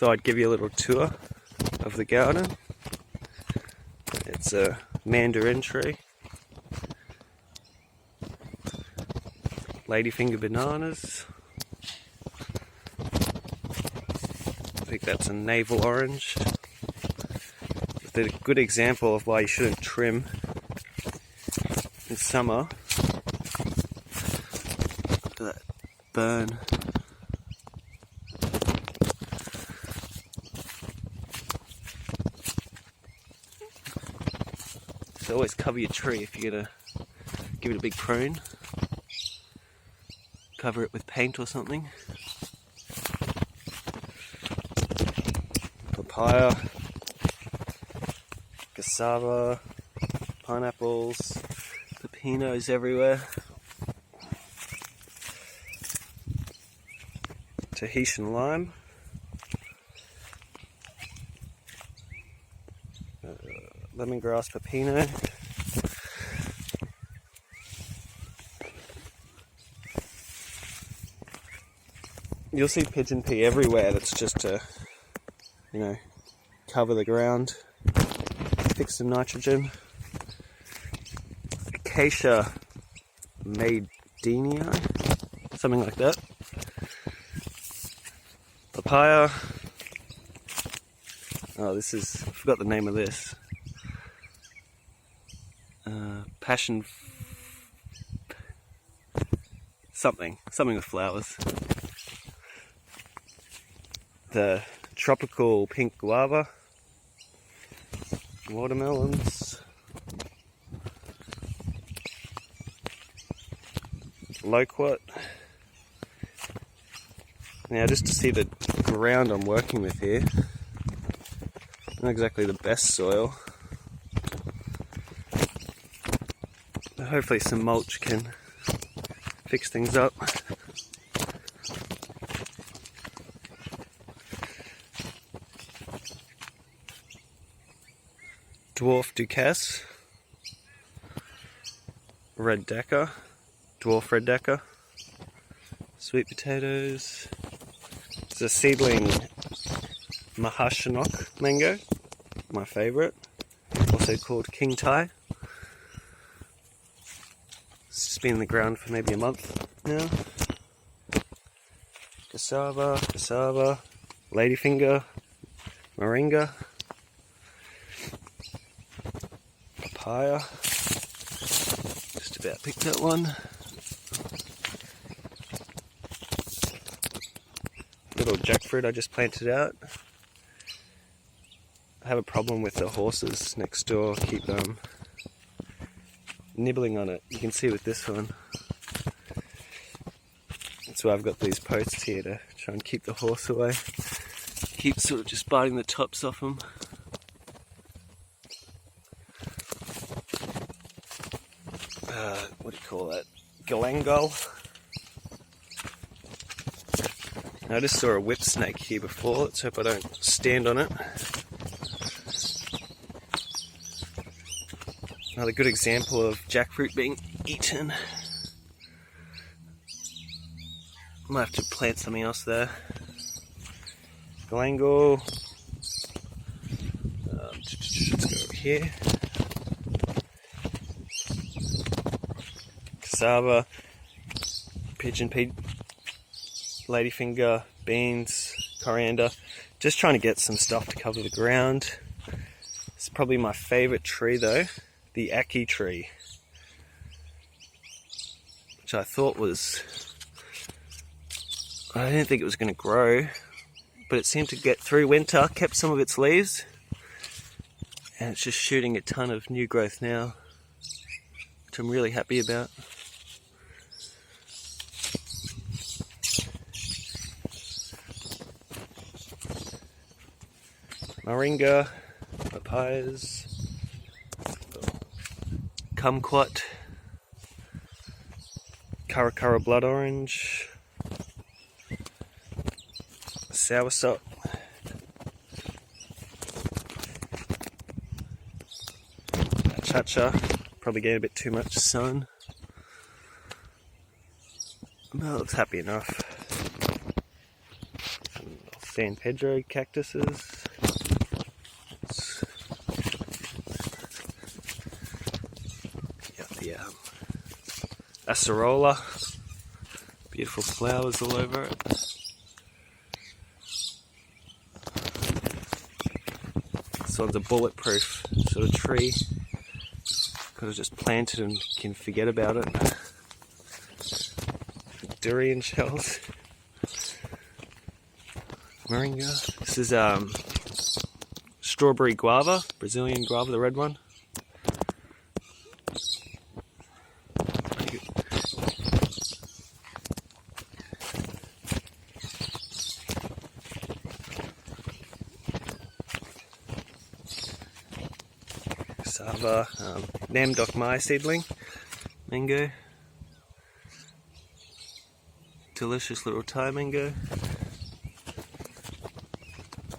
thought I'd give you a little tour of the garden. It's a mandarin tree, ladyfinger bananas. I think that's a navel orange. It's a good example of why you shouldn't trim in summer. Look at that burn. So always cover your tree if you're gonna give it a big prune. Cover it with paint or something. Papaya, cassava, pineapples, pepinos everywhere. Tahitian lime. Lemongrass pepino. You'll see pigeon pea everywhere. That's just to, cover the ground, fix some nitrogen. Acacia maydenia, something like that. Papaya. Oh, I forgot the name of this. Passion something with flowers. The tropical pink guava, watermelons, loquat. Now, just to see the ground I'm working with here, not exactly the best soil. But hopefully some mulch can fix things up. Dwarf Ducasse, red Decker, dwarf red Decker, sweet potatoes. It's a seedling Mahashanok mango, my favourite, also called King Thai. It's just been in the ground for maybe a month now. Cassava, ladyfinger, moringa. Papaya, just about picked that one. Little jackfruit I just planted out. I have a problem with the horses next door, keep nibbling on it. You can see with this one. That's why I've got these posts here, to try and keep the horse away. Keep sort of just biting the tops off them. What do you call that? Galangal. I just saw a whip snake here before. Let's hope I don't stand on it. Another good example of jackfruit being eaten. Might have to plant something else there. Galangal. Let's go over here. Cassava, pigeon pea, ladyfinger, beans, coriander. Just trying to get some stuff to cover the ground. It's probably my favourite tree though, the ackee tree, which I thought I didn't think it was going to grow, but it seemed to get through winter, kept some of its leaves, and it's just shooting a ton of new growth now, which I'm really happy about. Moringa, papayas, kumquat, Karakara blood orange, soursop, chacha, probably getting a bit too much sun. That looks happy enough. San Pedro cactuses. Got the acerola. Beautiful flowers all over it. This one's a bulletproof sort of tree. Could have just planted and can forget about it. Durian shells. Moringa. This is strawberry guava, Brazilian guava, the red one. Cassava, Nam Doc Mai seedling, mango. Delicious little Thai mango.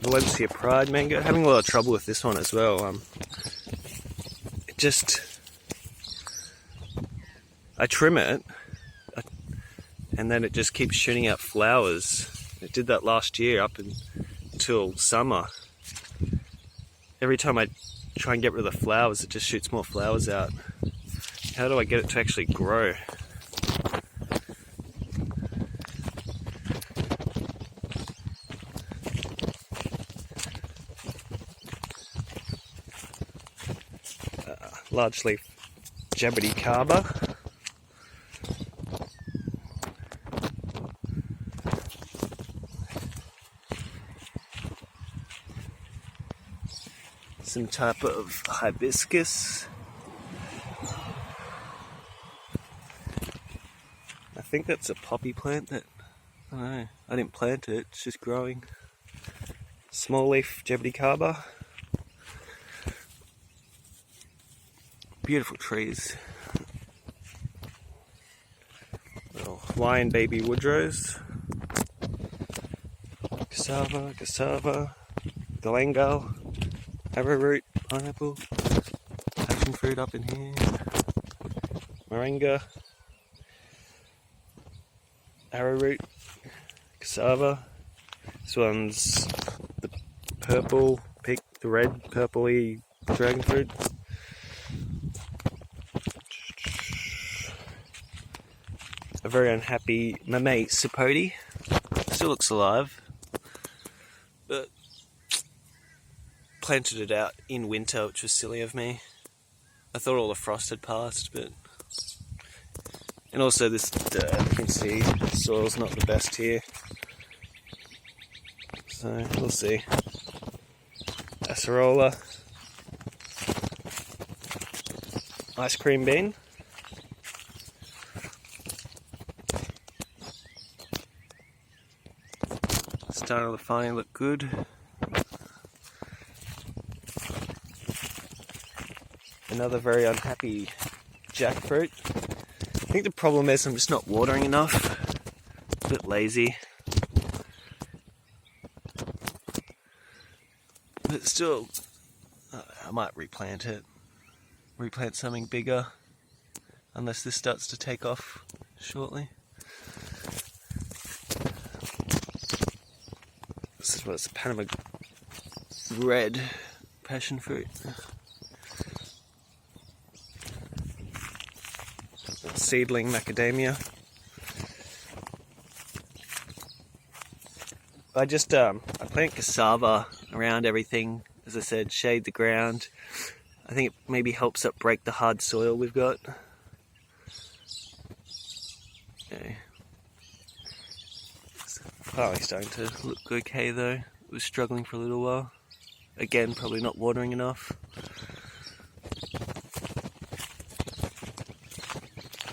Valencia Pride mango. Having a lot of trouble with this one as well. It just, I trim it, and then it just keeps shooting out flowers. It did that last year up until summer. Every time I try and get rid of the flowers, it just shoots more flowers out. How do I get it to actually grow? Large leaf Jabberdycarba. Some type of hibiscus. I think that's a poppy plant that, I don't know, I didn't plant it, it's just growing. Small leaf Jabberdycarba. Beautiful trees. Little Hawaiian baby woodrose. Cassava, galangal, arrowroot, pineapple, passion fruit up in here, moringa, arrowroot, cassava. This one's the purple, the red purpley dragon fruit. A very unhappy Mamey sapote. Still looks alive, but planted it out in winter, which was silly of me. I thought all the frost had passed, but... And also this dirt, you can see the soil's not the best here. So, we'll see. Acerola. Ice cream bean. Starting to finally look good. Another very unhappy jackfruit. I think the problem is I'm just not watering enough. A bit lazy. But still, I might replant it. Replant something bigger. Unless this starts to take off shortly. This is what it's a Panama red passion fruit. Seedling macadamia. I plant cassava around everything, as I said, shade the ground. I think it maybe helps up break the hard soil we've got. Okay. It's finally starting to look okay though. It was struggling for a little while. Again, probably not watering enough.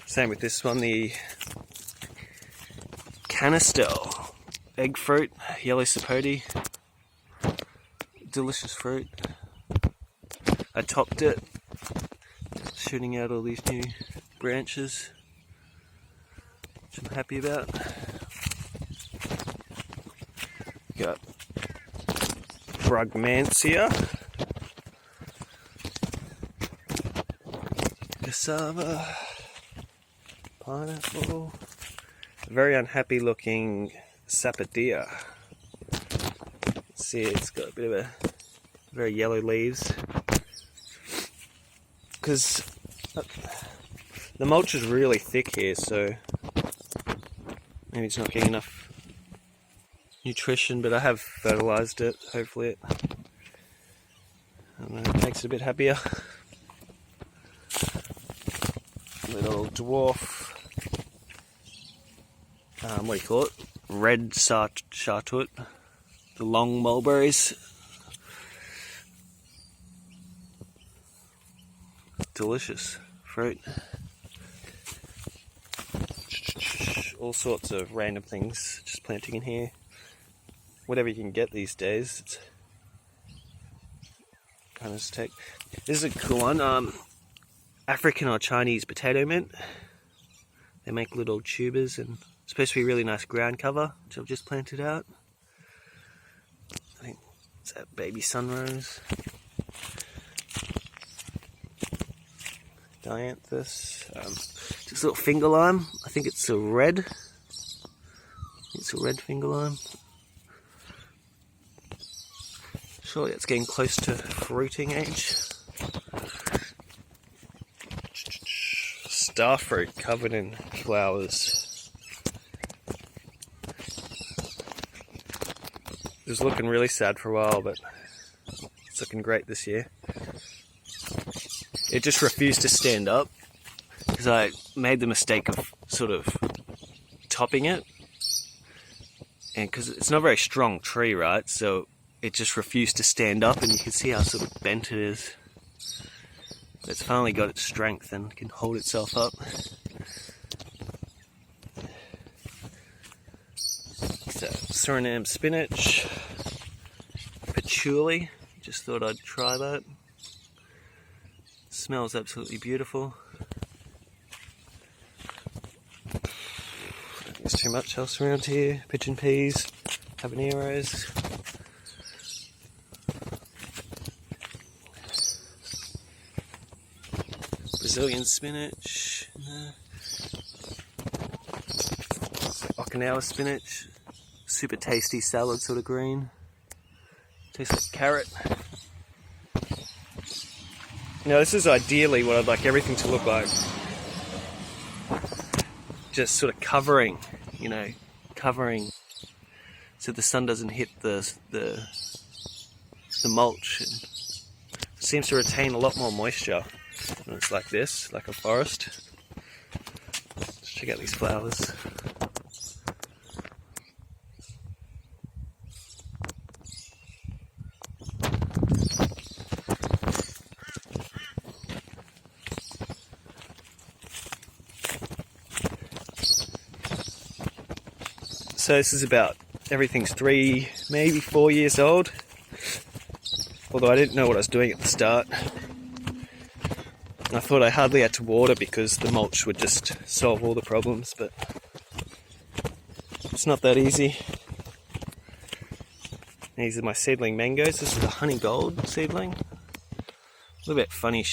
Same with this one, the Canistel egg fruit, yellow sapote. Delicious fruit. I topped it, shooting out all these new branches, which I'm happy about. Got Brugmansia, cassava, pineapple, a very unhappy looking sapodilla. see it's got a bit of a very yellow leaves. Because the mulch is really thick here, so maybe it's not getting enough nutrition, but I have fertilized it. Hopefully it, I don't know, it makes it a bit happier. Little dwarf, what do you call it? Red chartreuse, the long mulberries. Delicious fruit. All sorts of random things just planting in here. Whatever you can get these days. It's kind of just take. This is a cool one. African or Chinese potato mint. They make little tubers and it's supposed to be really nice ground cover, which I've just planted out. I think it's that baby sunrose. Dianthus. Just a little finger lime. I think it's a red. It's a red finger lime. Surely it's getting close to fruiting age. Starfruit covered in flowers. It was looking really sad for a while, but it's looking great this year. It just refused to stand up because I made the mistake of sort of topping it, and because it's not a very strong tree, right? So it just refused to stand up, and you can see how sort of bent it is. It's finally got its strength and can hold itself up. So, Suriname spinach, patchouli, just thought I'd try that. Smells absolutely beautiful. I don't think there's too much else around here. Pigeon peas, habaneros. Brazilian spinach, Okinawa spinach, super tasty salad sort of green, tastes like carrot. Now this is ideally what I'd like everything to look like, just sort of covering, you know, covering so the sun doesn't hit the mulch. It seems to retain a lot more moisture. And it's like this, like a forest. Let's check out these flowers. So this is about, everything's 3, maybe 4 years old. Although I didn't know what I was doing at the start. I thought I hardly had to water because the mulch would just solve all the problems, but it's not that easy. These are my seedling mangoes. This is a honey gold seedling. A little bit funny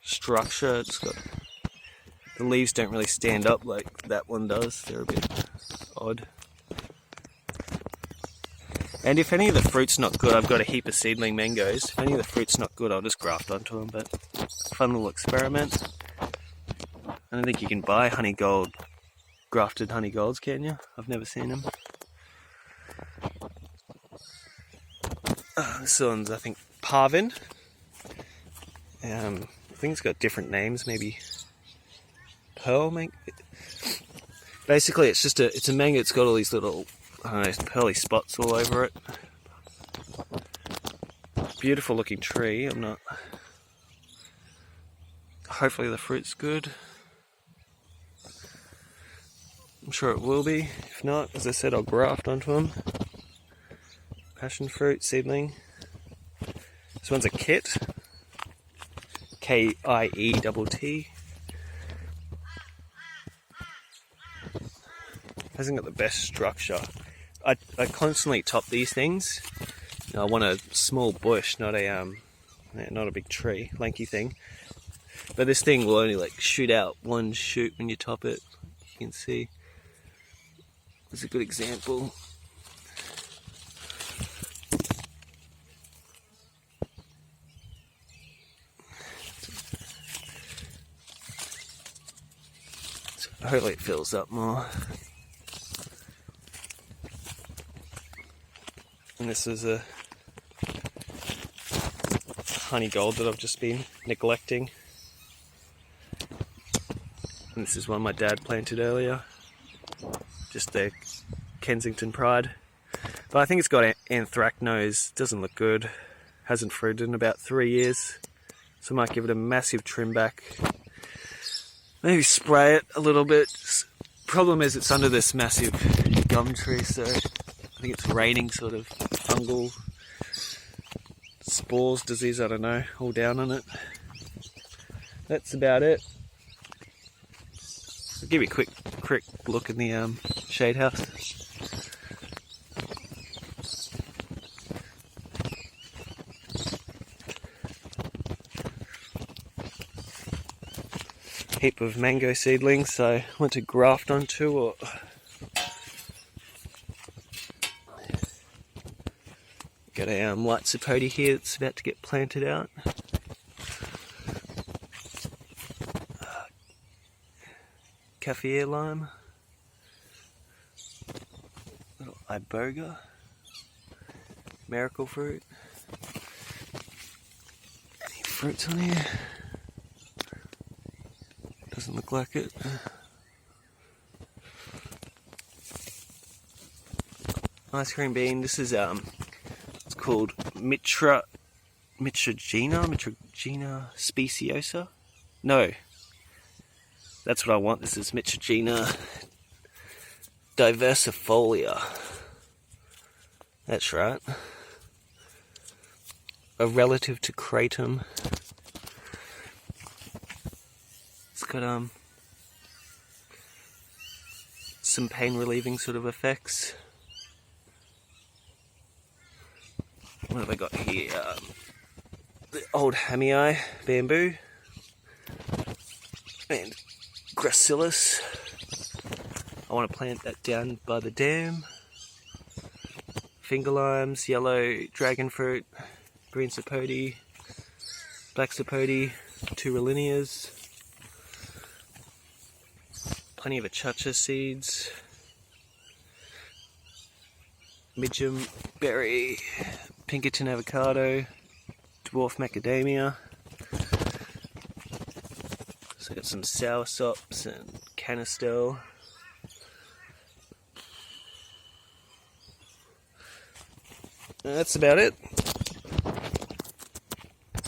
structure. It's got, the leaves don't really stand up like that one does. They're a bit odd. And if any of the fruit's not good, I've got a heap of seedling mangoes. If any of the fruit's not good, I'll just graft onto them, but fun little experiment. I don't think you can buy honey gold, grafted honey golds, can you? I've never seen them. This one's, I think, Parvin. I think it's got different names, maybe Pearl mango. Basically, it's just it's a mango. It's got all these little, I don't know, pearly spots all over it. Beautiful looking tree. Hopefully the fruit's good. I'm sure it will be. If not, as I said, I'll graft onto them. Passion fruit seedling. This one's a kit. Kiett. Hasn't got the best structure. I constantly top these things. I want a small bush, not a big tree, lanky thing. But this thing will only like shoot out one shoot when you top it. You can see. It's a good example. Hopefully it fills up more. And this is a honey gold that I've just been neglecting. And this is one my dad planted earlier. Just the Kensington Pride. But I think it's got anthracnose. Doesn't look good. Hasn't fruited in about 3 years. So I might give it a massive trim back. Maybe spray it a little bit. Problem is it's under this massive gum tree, so I think it's raining sort of fungal spores, disease, I don't know, all down on it. That's about it. I'll give you a quick look in the shade house. Heap of mango seedlings, so I want to graft onto or got a white sapote here that's about to get planted out. Kaffir lime, little iboga, miracle fruit. Any fruits on here? Doesn't look like it. Ice cream bean. This is it's called Mitragina speciosa. No, that's what I want. This is Mitragina diversifolia. That's right. A relative to kratom. It's got some pain relieving sort of effects. What have I got here? The old Hamii bamboo and gracilis. I want to plant that down by the dam. Finger limes, yellow dragon fruit, green sapote, black sapote, 2 Rolinias. Plenty of achacha seeds, midgem berry, Pinkerton avocado, dwarf macadamia. So I got some soursops and canistel. That's about it.